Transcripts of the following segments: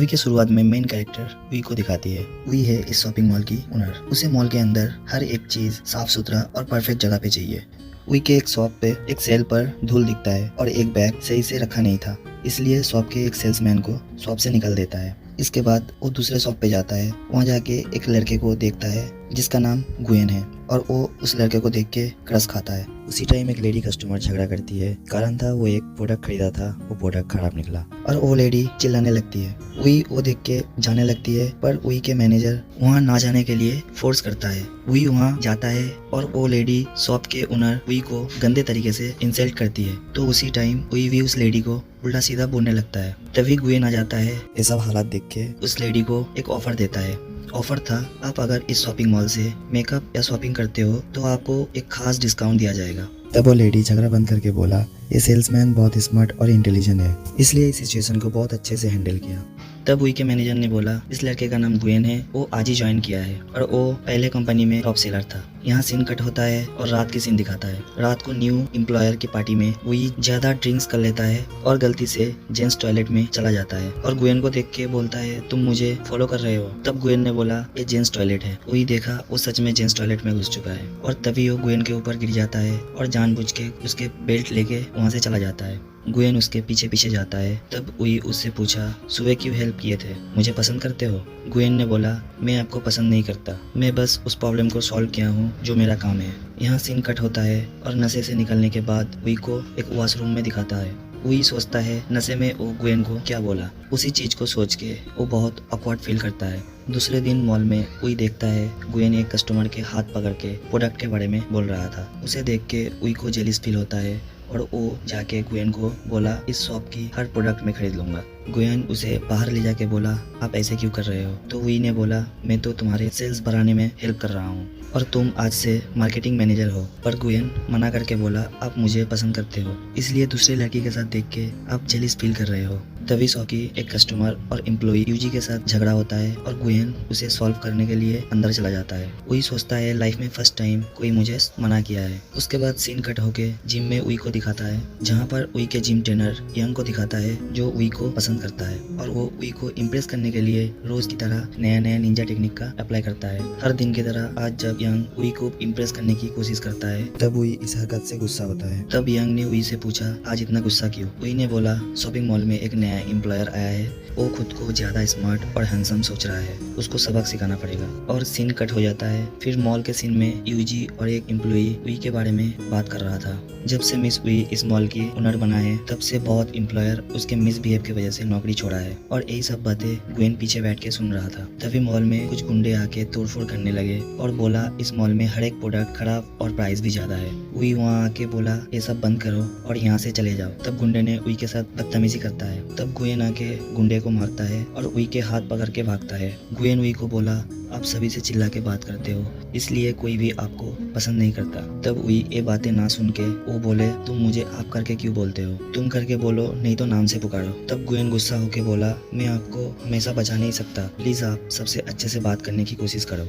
के शुरुआत में मेन कैरेक्टर वी को दिखाती है। वी है इस शॉपिंग मॉल की ओनर। उसे मॉल के अंदर हर एक चीज साफ सुथरा और परफेक्ट जगह पे चाहिए। वी के एक शॉप पे एक सेल पर धूल दिखता है और एक बैग सही से रखा नहीं था, इसलिए शॉप के एक सेल्समैन को शॉप से निकाल देता है। इसके बाद वो दूसरे शॉप पे जाता है। वहाँ जाके एक लड़के को देखता है जिसका नाम गुएन है और वो उस लड़के को देख के क्रश खाता है। उसी टाइम एक लेडी कस्टमर झगड़ा करती है। कारण था वो एक प्रोडक्ट खरीदा था, वो प्रोडक्ट खराब निकला और वो लेडी चिल्लाने लगती है। वी वो देख के जाने लगती है, पर वी के मैनेजर वहाँ ना जाने के लिए फोर्स करता है। वी वहाँ जाता है और वो लेडी शॉप के ओनर वी को गंदे तरीके से इंसल्ट करती है। तो उसी टाइम वी भी उस लेडी को उल्टा सीधा बोलने लगता है। तभी गुएन आ जाता है। ये सब हालात देख के उस लेडी को एक ऑफर देता है। ऑफर था, आप अगर इस शॉपिंग मॉल से मेकअप या शॉपिंग करते हो तो आपको एक खास डिस्काउंट दिया जाएगा। तब वो लेडी झगड़ा बंद करके बोला, ये सेल्समैन बहुत स्मार्ट और इंटेलिजेंट है, इसलिए इस सिचुएशन को बहुत अच्छे से हैंडल किया। तब वी के मैनेजर ने बोला, इस लड़के का नाम गुएन है, वो आज ही ज्वाइन किया है और वो पहले कंपनी में टॉप सेलर था। यहाँ सीन कट होता है और रात की सीन दिखाता है। रात को न्यू एम्प्लॉयर की पार्टी में वी ज्यादा ड्रिंक्स कर लेता है और गलती से जेंट्स टॉयलेट में चला जाता है और गुएन को देख के बोलता है, तुम मुझे फॉलो कर रहे हो। तब गुएन ने बोला, ये जेंट्स टॉयलेट है। वही देखा वो सच में जेंट्स टॉयलेट में घुस चुका है और तभी वो गुएन के ऊपर गिर जाता है और जानबूझ के उसके बेल्ट लेके वहाँ से चला जाता है। गुएन उसके पीछे पीछे जाता है। तब वी उससे पूछा, सुबह क्यों हेल्प किए थे, मुझे पसंद करते हो? गुएन ने बोला, मैं आपको पसंद नहीं करता, मैं बस उस प्रॉब्लम को सॉल्व किया हूँ जो मेरा काम है। यहाँ सीन कट होता है और नशे से निकलने के बाद वी को एक वॉशरूम में दिखाता है। वी सोचता है नशे में वो गुएन को क्या बोला। उसी चीज को सोच के वो बहुत ऑकवर्ड फील करता है। दूसरे दिन मॉल में वी देखता है गुएन एक कस्टमर के हाथ पकड़ के प्रोडक्ट के बारे में बोल रहा था। उसे देख के वी को जेलिस फील होता है और वो जाके गुएन को बोला, इस शॉप की हर प्रोडक्ट में खरीद लूंगा। गुएन उसे बाहर ले जाके बोला, आप ऐसे क्यों कर रहे हो? तो वी ने बोला, मैं तो तुम्हारे सेल्स बढ़ाने में हेल्प कर रहा हूँ और तुम आज से मार्केटिंग मैनेजर हो। पर गुएन मना करके बोला, आप मुझे पसंद करते हो, इसलिए दूसरे लड़की के साथ देख के आप जेलिस फील कर रहे हो। तभी शॉप की एक कस्टमर और एम्प्लॉय यूजी के साथ झगड़ा होता है और गुएन उसे सॉल्व करने के लिए अंदर चला जाता है। वही सोचता है लाइफ में फर्स्ट टाइम कोई मुझे मना किया है। उसके बाद सीन कट होके जिम में वी को दिखाता है, जहाँ पर वी के जिम ट्रेनर यंग को दिखाता है जो वी को पसंद करता है और वो वी को इम्प्रेस करने के लिए रोज की तरह नया नया निंजा टेक्निक का अप्लाई करता है। हर दिन की तरह आज जब यंग वी को इम्प्रेस करने की कोशिश करता है तब वी इस हरकत से गुस्सा होता है। तब यंग ने वी से पूछा, आज इतना गुस्सा क्यों? वी ने बोला, शॉपिंग मॉल में एक नया एम्प्लॉयर आया है, वो खुद को ज्यादा स्मार्ट और हैंडसम सोच रहा है, उसको सबक सिखाना पड़ेगा। और सीन कट हो जाता है। फिर मॉल के सीन में यूजी और एक एम्प्लॉई वी के बारे में बात कर रहा था। जब से मिस वी इस मॉल की ओनर बना है तब से बहुत एम्प्लॉयर उसके मिसबिहेव की वजह से नौकरी छोड़ा है और यही सब बातें गुएन पीछे बैठ के सुन रहा था। तभी मॉल में कुछ गुंडे आके तोड़फोड़ करने लगे और बोला, इस मॉल में हर एक प्रोडक्ट खराब और प्राइस भी ज्यादा है। वी वहाँ आके बोला, ये सब बंद करो और यहाँ से चले जाओ। तब गुंडे ने वी के साथ बदतमीजी करता है। तब गुएन आके गुंडे को मारता है और वी के हाथ पकड़ के भागता है। गुएन वी को बोला, आप सभी से चिल्ला के बात करते हो, इसलिए कोई भी आपको पसंद नहीं करता। तब वी ये बातें ना सुन के वो बोले, तुम मुझे आप करके क्यों बोलते हो, तुम करके बोलो नहीं तो नाम से पुकारो। तब गुएन गुस्सा होके बोला, मैं आपको हमेशा बचा नहीं सकता, प्लीज आप सबसे अच्छे से बात करने की कोशिश करो।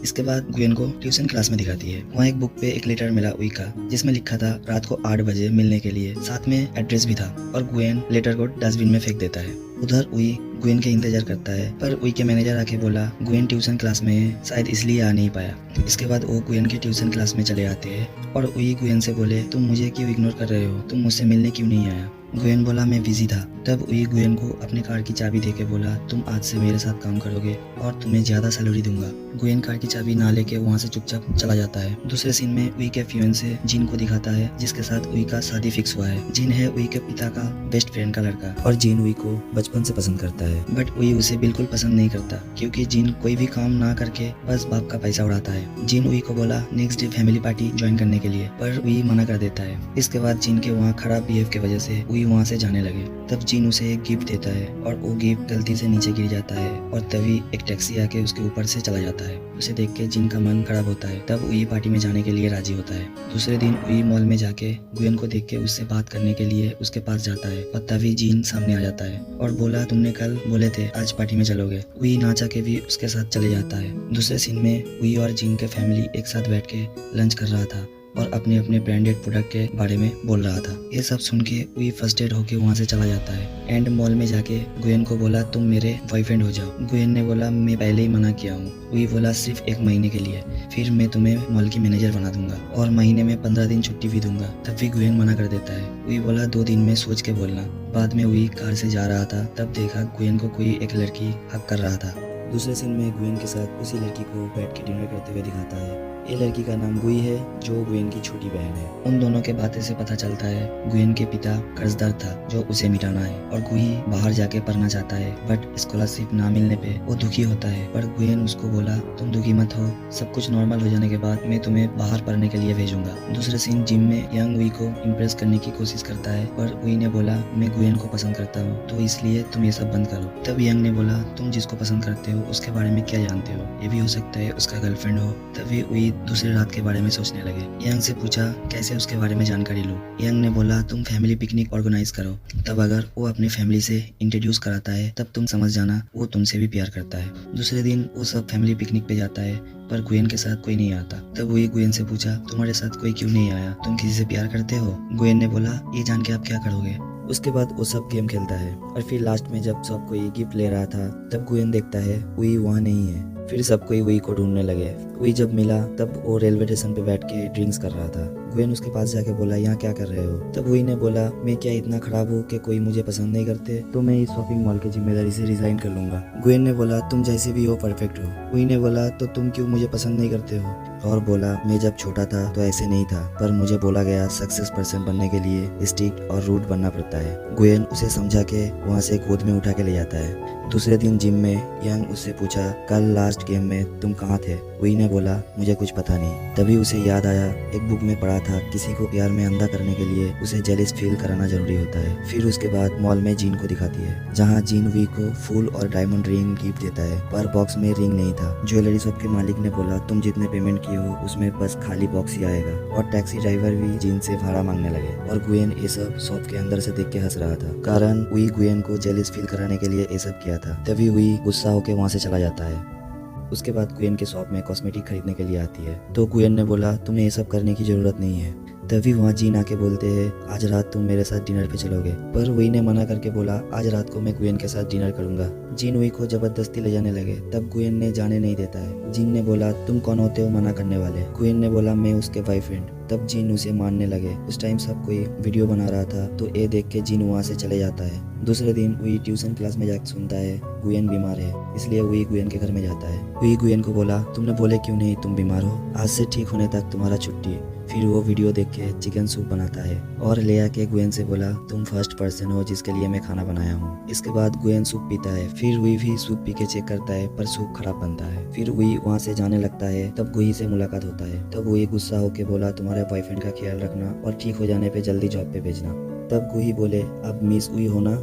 इसके बाद गुएन को ट्यूशन क्लास में दिखाती है। वहाँ एक बुक पे एक लेटर मिला वी का, जिसमें लिखा था रात को 8 बजे मिलने के लिए, साथ में एड्रेस भी था। और गुएन लेटर को डस्टबिन में फेंक देता है। उधर वी गुएन के इंतजार करता है, पर वी के मैनेजर आके बोला, गुएन ट्यूशन क्लास में है, शायद इसलिए आ नहीं पाया। इसके बाद वो गुएन के ट्यूशन क्लास में चले आते हैं और वी गुएन से बोले, तुम मुझे क्यों इग्नोर कर रहे हो, तुम मुझसे मिलने क्यों नहीं आया? गुएन बोला, मैं बिजी था। तब वी गुएन को अपने कार की चाबी देके बोला, तुम आज से मेरे साथ काम करोगे और तुम्हें ज्यादा सैलरी दूंगा। गुएन कार की चाबी ना लेके वहाँ से चुपचाप चला जाता है। दूसरे सीन में वी के फियांसे जिन को दिखाता है, जिसके साथ वी का शादी फिक्स हुआ है। जिन है वी के पिता का बेस्ट फ्रेंड का लड़का और जिन वी को बचपन से पसंद करता है, बट वी उसे बिल्कुल पसंद नहीं करता क्योंकि जिन कोई भी काम ना करके बस बाप का पैसा उड़ाता है। जिन वी को बोला next day family party join करने के लिए, पर वी मना कर देता है। इसके बाद जिन के वहाँ खराब बिहेव की वजह से वी वहाँ से जाने लगे। तब जिन उसे एक गिफ्ट देता है और वो गिफ्ट गलती से नीचे गिर जाता है और तभी एक टैक्सी आके उसके ऊपर से चला जाता है। उसे देख के जिन का मन खराब होता है। तब वी पार्टी में जाने के लिए राजी होता है। दूसरे दिन वी मॉल में जाके गुएन को देख के उससे बात करने के लिए उसके पास जाता है और तभी जिन सामने आ जाता है और बोला, तुमने कल बोले थे आज पार्टी में चलोगे। वी ना चाह के भी उसके साथ चले जाता है। दूसरे सीन में वी और जिन के फैमिली एक साथ बैठ के लंच कर रहा था और अपने अपने ब्रांडेड प्रोडक्ट के बारे में बोल रहा था। ये सब सुन के वी फर्स्टेड होके वहाँ से चला जाता है एंड मॉल में जाके गुयन को बोला तुम मेरे बॉयफ्रेंड हो जाओ। गुयन ने बोला मैं पहले ही मना किया हूँ। वी बोला सिर्फ 1 महीने के लिए, फिर मैं तुम्हें मॉल की मैनेजर बना दूंगा और महीने में 15 दिन छुट्टी भी दूंगा। तब भी गुयन मना कर देता है। वी बोला 2 दिन में सोच के बोलना। बाद में वी कार से जा रहा था, तब देखा गुयन को कोई एक लड़की हक कर रहा था। दूसरे सीन में गुयन के साथ उसी लड़की को बैठ के डिनर करते हुए दिखाता है। ये लड़की का नाम गुई है जो गुयन की छोटी बहन है। उन दोनों के बातें से पता चलता है गुयन के पिता कर्जदार था जो उसे मिटाना है और गुई बाहर जाके पढ़ना चाहता है, बट स्कॉलरशिप ना मिलने पे वो दुखी होता है। पर गुयन उसको बोला तुम दुखी मत हो, सब कुछ नॉर्मल हो जाने के बाद मैं तुम्हें बाहर पढ़ने के लिए भेजूंगा। दूसरे सीन जिम में यंग गुई को इम्प्रेस करने की कोशिश करता है, पर गुई ने बोला मैं गुयन को पसंद करता हूँ तो इसलिए तुम ये सब बंद करो। तब यंग ने बोला तुम जिसको पसंद करते हो उसके बारे में क्या जानते हो, ये भी हो सकता है उसका गर्लफ्रेंड हो। तभी गुई दूसरी रात के बारे में सोचने लगे। यंग से पूछा कैसे उसके बारे में जानकारी लो। यंग ने बोला तुम फैमिली पिकनिक ऑर्गेनाइज करो, तब अगर वो अपनी फैमिली से इंट्रोड्यूस कराता है तब तुम समझ जाना वो तुमसे भी प्यार करता है। दूसरे दिन वो सब फैमिली पिकनिक पे जाता है, पर गुयन के साथ कोई नहीं आता। तब वही गुयन से पूछा तुम्हारे साथ कोई क्यों नहीं आया, तुम किसी से प्यार करते हो। गुयन ने बोला ये जान के आप क्या करोगे। उसके बाद वो सब गेम खेलता है और फिर लास्ट में जब सब कोई गिफ्ट ले रहा था तब गुयन देखता है वही वहाँ नहीं है। फिर सब कोई वही को ढूंढने लगे। वही जब मिला तब वो रेलवे स्टेशन पे बैठ के ड्रिंक्स कर रहा था। गुयन उसके पास जाके बोला यहाँ क्या कर रहे हो। तब वही ने बोला मैं क्या इतना खराब हूँ कि कोई मुझे पसंद नहीं करते, तो मैं इस शॉपिंग मॉल की जिम्मेदारी से रिजाइन कर लूंगा। गुयन ने बोला तुम जैसे भी हो परफेक्ट हो। वही ने बोला तो तुम क्यों मुझे पसंद नहीं करते हो। और बोला मैं जब छोटा था तो ऐसे नहीं था, पर मुझे बोला गया सक्सेस पर्सन बनने के लिए स्ट्रिक्ट और रूड बनना पड़ता है। गुयन उसे समझा के वहाँ से गोद में उठा के ले जाता है। दूसरे दिन जिम में यंग उससे पूछा कल लास्ट गेम में तुम कहाँ थे। वही ने बोला मुझे कुछ पता नहीं। तभी उसे याद आया एक बुक में पढ़ा था किसी को प्यार में अंधा करने के लिए उसे जेलिस फील कराना जरूरी होता है। फिर उसके बाद मॉल में जीन को दिखाती है, जहाँ जीन वी को फूल और डायमंड रिंग गिफ्ट देता है, पर बॉक्स में रिंग नहीं था। ज्वेलरी शॉप के मालिक ने बोला तुम जितने पेमेंट किए हो उसमें बस खाली बॉक्स ही आएगा, और टैक्सी ड्राइवर भी जीन से भाड़ा मांगने लगे। और गुयन ये सब शॉप के अंदर से देख के हंस रहा था, कारण वी गुयन को जेलिस फील कराने के लिए ये सब किया था। तभी वी गुस्सा होकर वहाँ से चला जाता है। उसके बाद गुयन के शॉप में कॉस्मेटिक खरीदने के लिए आती है, तो गुयन ने बोला तुम्हें ये सब करने की जरूरत नहीं है। तभी वहाँ जीन आके बोलते हैं आज रात तुम मेरे साथ डिनर पे चलोगे, पर वही ने मना करके बोला आज रात को मैं गुयन के साथ डिनर करूंगा। जीन वही को जबरदस्ती ले जाने लगे, तब गुयन ने जाने नहीं देता है। जीन ने बोला तुम कौन होते हो मना करने वाले। गुयन ने बोला मैं उसके बॉयफ्रेंड। तब जीन उसे मारने लगे। उस टाइम सब कोई वीडियो बना रहा था, तो ये देख के जीन वहाँ से चले जाता है। दूसरे दिन वही ट्यूशन क्लास में जाकर सुनता है गुयन बीमार है, इसलिए वही गुयन के घर में जाता है। वही गुयन को बोला तुमने बोले क्यों नहीं तुम बीमार हो, आज से ठीक होने तक तुम्हारा छुट्टी। फिर वो वीडियो देख के चिकन सूप बनाता है और ले आके गुयन से बोला तुम फर्स्ट पर्सन हो जिसके लिए मैं खाना बनाया हूँ। इसके बाद गुयन सूप पीता है, फिर वही भी सूप पी के चेक करता है पर सूप खराब बनता है। फिर वही वहाँ से जाने लगता है, तब गुई से मुलाकात होता है। तब वही गुस्सा होके बोला तुम्हारे बॉयफ्रेंड का ख्याल रखना और ठीक हो जाने पे जल्दी जॉब पे भेजना। तब गुई बोले अब मिस हुई हो ना,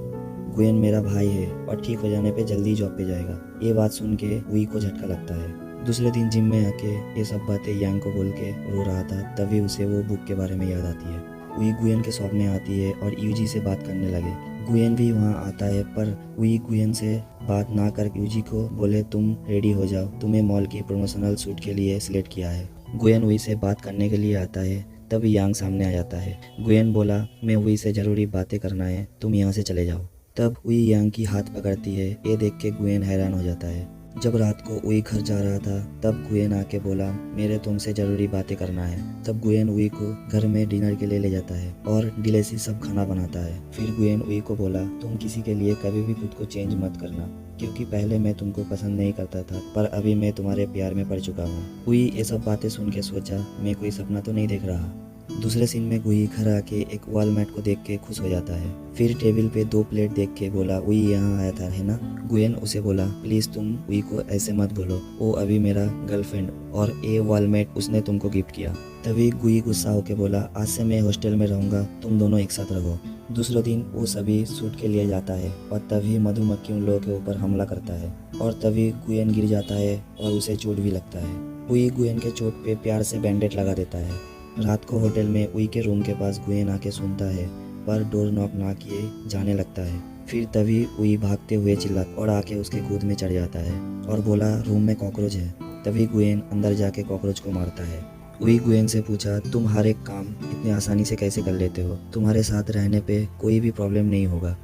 गुयन मेरा भाई है और ठीक हो जाने पे जल्दी जॉब पे जाएगा। ये बात सुन के वही को झटका लगता है। दूसरे दिन जिम में आके ये सब बातें यांग को बोल के रो रहा था, तभी उसे वो बुक के बारे में याद आती है। वही गुयन के शॉप में आती है और यूजी से बात करने लगे। गुयन भी वहाँ आता है, पर वही गुयन से बात ना कर यूजी को बोले तुम रेडी हो जाओ, तुम्हें मॉल की प्रमोशनल शूट के लिए सिलेक्ट किया है। गुयन वही से बात करने के लिए आता है, तब यांग सामने आ जाता है। गुयन बोला मैं वही से जरूरी बातें करना है, तुम यहाँ से चले जाओ। तब वही यांग की हाथ पकड़ती है। ये देख के गुयन हैरान हो जाता है। जब रात को वही घर जा रहा था, तब गुयन आके बोला मेरे तुमसे जरूरी बातें करना है। तब गुयन वही को घर में डिनर के लिए ले जाता है और डिलेसी सब खाना बनाता है। फिर गुयन वही को बोला तुम किसी के लिए कभी भी खुद को चेंज मत करना, क्योंकि पहले मैं तुमको पसंद नहीं करता था, पर अभी मैं तुम्हारे प्यार में पड़ चुका हूँ। वही ये सब बातें सुन के सोचा मैं कोई सपना तो नहीं देख रहा। दूसरे सीन में गुई घर आके एक वॉलमेट को देख के खुश हो जाता है। फिर टेबल पे 2 प्लेट देख के बोला वही यहाँ आया था है ना। गुयन उसे बोला प्लीज तुम वही को ऐसे मत बोलो, वो अभी मेरा गर्लफ्रेंड और ये वॉलमेट उसने तुमको गिफ्ट किया। तभी गुई गुस्सा होके बोला आज से मैं हॉस्टल में रहूंगा, तुम दोनों एक साथ रहो। दूसरे दिन वो सभी शूट के लिए जाता है और तभी मधुमक्खी उन लोगों के ऊपर हमला करता है और तभी गुयन गिर जाता है और उसे चोट भी लगता है। वही गुयन के चोट पे प्यार से बैंडेज लगा देता है। रात को होटल में वही के रूम के पास गुयन आके सुनता है, पर डोर नॉक ना किए जाने लगता है। फिर तभी वही भागते हुए चिल्ला और आके उसके गोद में चढ़ जाता है और बोला रूम में कॉकरोच है। तभी गुयन अंदर जाके कॉकरोच को मारता है। वही गुयेन से पूछा, तुम हर एक काम इतनी आसानी से कैसे कर लेते हो? तुम्हारे साथ रहने पे कोई भी प्रॉब्लम नहीं होगा।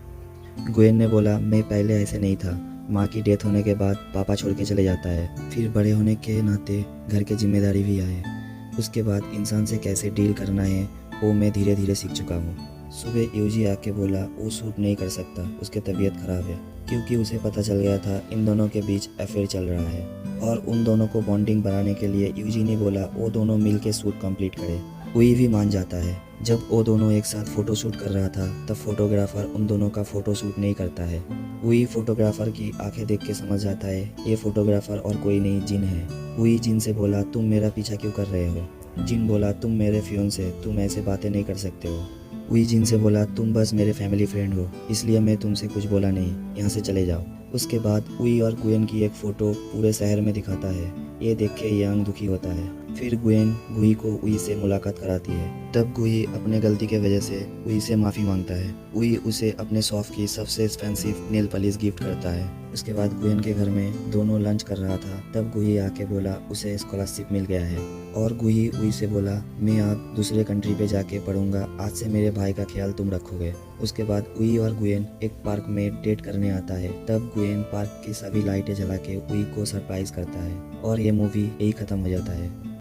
गुयेन ने बोला, मैं पहले ऐसे नहीं था। माँ की डेथ होने के बाद पापा छोड़ के चले जाता है, फिर बड़े होने के नाते घर की जिम्मेदारी भी आए। उसके बाद इंसान से कैसे डील करना है वो मैं धीरे धीरे सीख चुका हूँ। सुबह यूजी आके बोला वो शूट नहीं कर सकता, उसकी तबीयत खराब है, क्योंकि उसे पता चल गया था इन दोनों के बीच अफेयर चल रहा है। और उन दोनों को बॉन्डिंग बनाने के लिए यूजी ने बोला वो दोनों मिल के शूट कंप्लीट करे। वही भी मान जाता है। जब वो दोनों एक साथ फोटो शूट कर रहा था तब फोटोग्राफर उन दोनों का फोटो शूट नहीं करता है। वही फोटोग्राफर की आंखें देख के समझ जाता है ये फोटोग्राफर और कोई नहीं जिन है। वही जिन से बोला, तुम मेरा पीछा क्यों कर रहे हो? जिन बोला, तुम मेरे फियोंसे, तुम ऐसे बातें नहीं कर सकते हो। वही जिन से बोला, तुम बस मेरे फैमिली फ्रेंड हो, इसलिए मैं तुमसे कुछ बोला नहीं, यहाँ से चले जाओ। उसके बाद उई और गुयेन की एक फ़ोटो पूरे शहर में दिखाता है। ये देख के यांग दुखी होता है। फिर गुयेन गुई को उई से मुलाकात कराती है। तब गुई अपने गलती के वजह से उई से माफ़ी मांगता है। उई उसे अपने शॉप की सबसे एक्सपेंसिव नेल पॉलिश गिफ्ट करता है। उसके बाद गुयेन के घर में दोनों लंच कर रहा था, तब गुई आके बोला उसे स्कॉलरशिप मिल गया है। और गुई उई से बोला, मैं अब दूसरे कंट्री पे जाके पढ़ूंगा, आज से मेरे भाई का ख्याल तुम रखोगे। उसके बाद उई और गुयेन एक पार्क में डेट करने आता है। तब गुयेन पार्क की सभी लाइटें जला के उई को सरप्राइज करता है और ये मूवी यही खत्म हो जाता है।